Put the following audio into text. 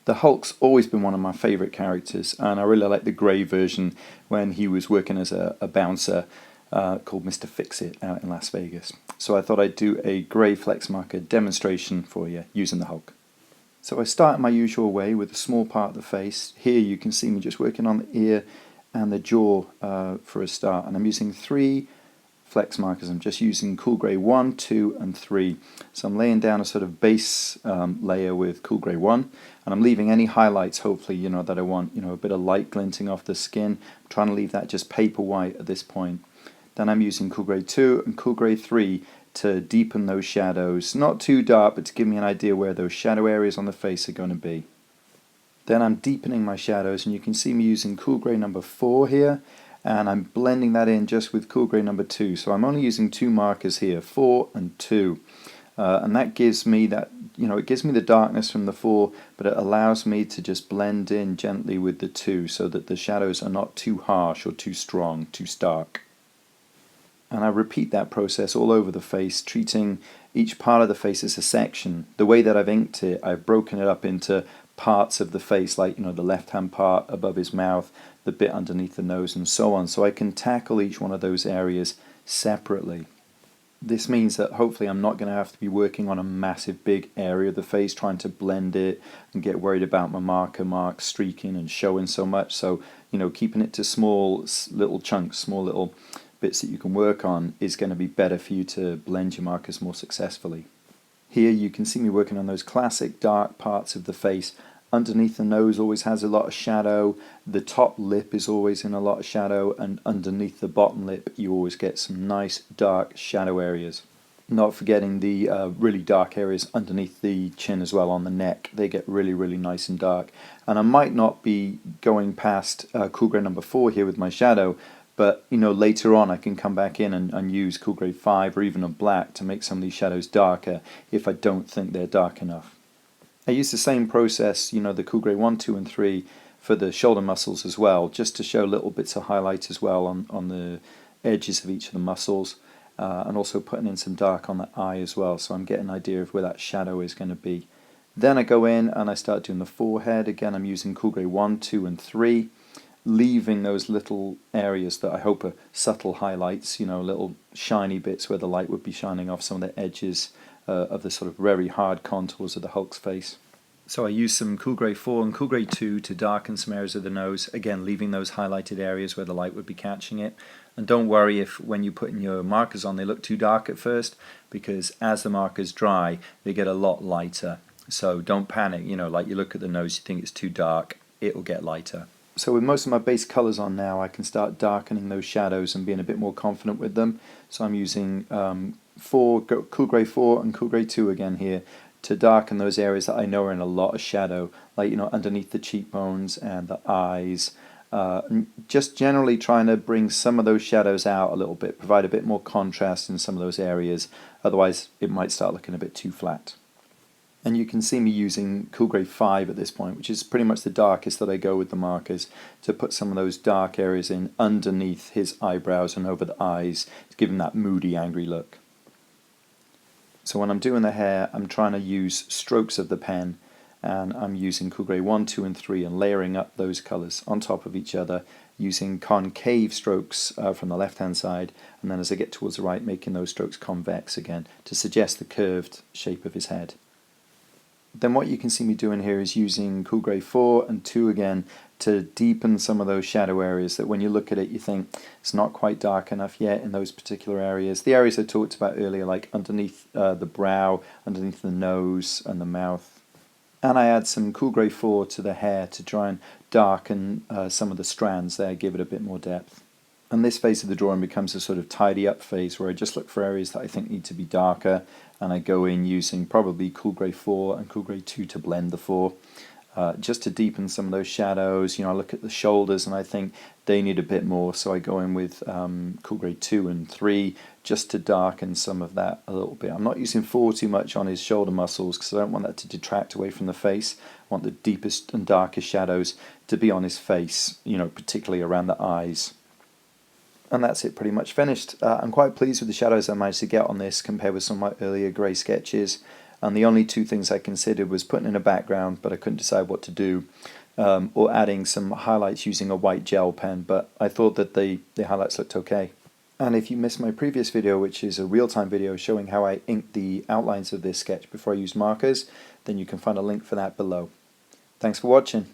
The Hulk's always been one of my favourite characters, and I really like the grey version when he was working as a bouncer called Mr. Fix-It out in Las Vegas. So I thought I'd do a grey flex marker demonstration for you using the Hulk. So I start in my usual way with a small part of the face. Here you can see me just working on the ear and the jaw for a start, and I'm using 3 flex markers. I'm just using Cool Grey 1, 2 and 3. So I'm laying down a sort of base layer with Cool Grey 1, and I'm leaving any highlights, hopefully, that I want, a bit of light glinting off the skin. I'm trying to leave that just paper white at this point. Then I'm using Cool Grey 2 and Cool Grey 3 to deepen those shadows. Not too dark, but to give me an idea where those shadow areas on the face are going to be. Then I'm deepening my shadows, and you can see me using Cool Grey number 4 here, and I'm blending that in just with Cool Grey number 2. So I'm only using 2 markers here, 4 and 2. And that gives me that, it gives me the darkness from the 4, but it allows me to just blend in gently with the 2 so that the shadows are not too harsh or too strong, too stark. And I repeat that process all over the face, treating each part of the face as a section. The way that I've inked it, I've broken it up into parts of the face, like the left-hand part above his mouth, the bit underneath the nose, and so on, so I can tackle each one of those areas separately. This means that hopefully I'm not going to have to be working on a massive big area of the face, trying to blend it and get worried about my marker marks streaking and showing so much. So, keeping it to small little chunks, small little bits that you can work on is going to be better for you to blend your markers more successfully. Here you can see me working on those classic dark parts of the face. Underneath the nose always has a lot of shadow, the top lip is always in a lot of shadow, and underneath the bottom lip you always get some nice dark shadow areas. Not forgetting the really dark areas underneath the chin as well, on the neck. They get really, really nice and dark. And I might not be going past Cool Grey number 4 here with my shadow, but later on I can come back in and use Cool Grey 5 or even a black to make some of these shadows darker if I don't think they're dark enough. I use the same process, the Cool Grey 1, 2 and 3 for the shoulder muscles as well, just to show little bits of highlight as well on the edges of each of the muscles, and also putting in some dark on the eye as well, so I'm getting an idea of where that shadow is going to be. Then I go in and I start doing the forehead. Again, I'm using Cool Grey 1, 2 and 3, leaving those little areas that I hope are subtle highlights, little shiny bits where the light would be shining off some of the edges of the sort of very hard contours of the Hulk's face. So I use some Cool Grey 4 and Cool Grey 2 to darken some areas of the nose, again leaving those highlighted areas where the light would be catching it. And don't worry if when you put in your markers on they look too dark at first, because as the markers dry they get a lot lighter. So don't panic, like you look at the nose, you think it's too dark, it'll get lighter. So with most of my base colours on now, I can start darkening those shadows and being a bit more confident with them. So I'm using Cool Grey 4 and Cool Grey 2 again here to darken those areas that I know are in a lot of shadow, like underneath the cheekbones and the eyes. Just generally trying to bring some of those shadows out a little bit, provide a bit more contrast in some of those areas, otherwise it might start looking a bit too flat. And you can see me using Cool Grey 5 at this point, which is pretty much the darkest that I go with the markers, to put some of those dark areas in underneath his eyebrows and over the eyes to give him that moody, angry look. So when I'm doing the hair, I'm trying to use strokes of the pen, and I'm using Cool Grey 1, 2 and 3 and layering up those colours on top of each other, using concave strokes from the left hand side, and then as I get towards the right making those strokes convex again to suggest the curved shape of his head. Then what you can see me doing here is using Cool Grey 4 and 2 again to deepen some of those shadow areas that when you look at it you think it's not quite dark enough yet in those particular areas. The areas I talked about earlier, like underneath the brow, underneath the nose and the mouth. And I add some Cool Grey 4 to the hair to try and darken some of the strands there, give it a bit more depth. And this phase of the drawing becomes a sort of tidy up phase where I just look for areas that I think need to be darker, and I go in using probably Cool Grey 4 and Cool Grey 2 to blend the 4, just to deepen some of those shadows. I look at the shoulders and I think they need a bit more, so I go in with Cool Grey 2 and 3 just to darken some of that a little bit. I'm not using 4 too much on his shoulder muscles because I don't want that to detract away from the face. I want the deepest and darkest shadows to be on his face, particularly around the eyes. And that's it, pretty much finished. I'm quite pleased with the shadows I managed to get on this compared with some of my earlier grey sketches. and the only two things I considered was putting in a background, but I couldn't decide what to do, or adding some highlights using a white gel pen, but I thought that the highlights looked okay. And if you missed my previous video, which is a real-time video showing how I inked the outlines of this sketch before I used markers, then you can find a link for that below. Thanks for watching.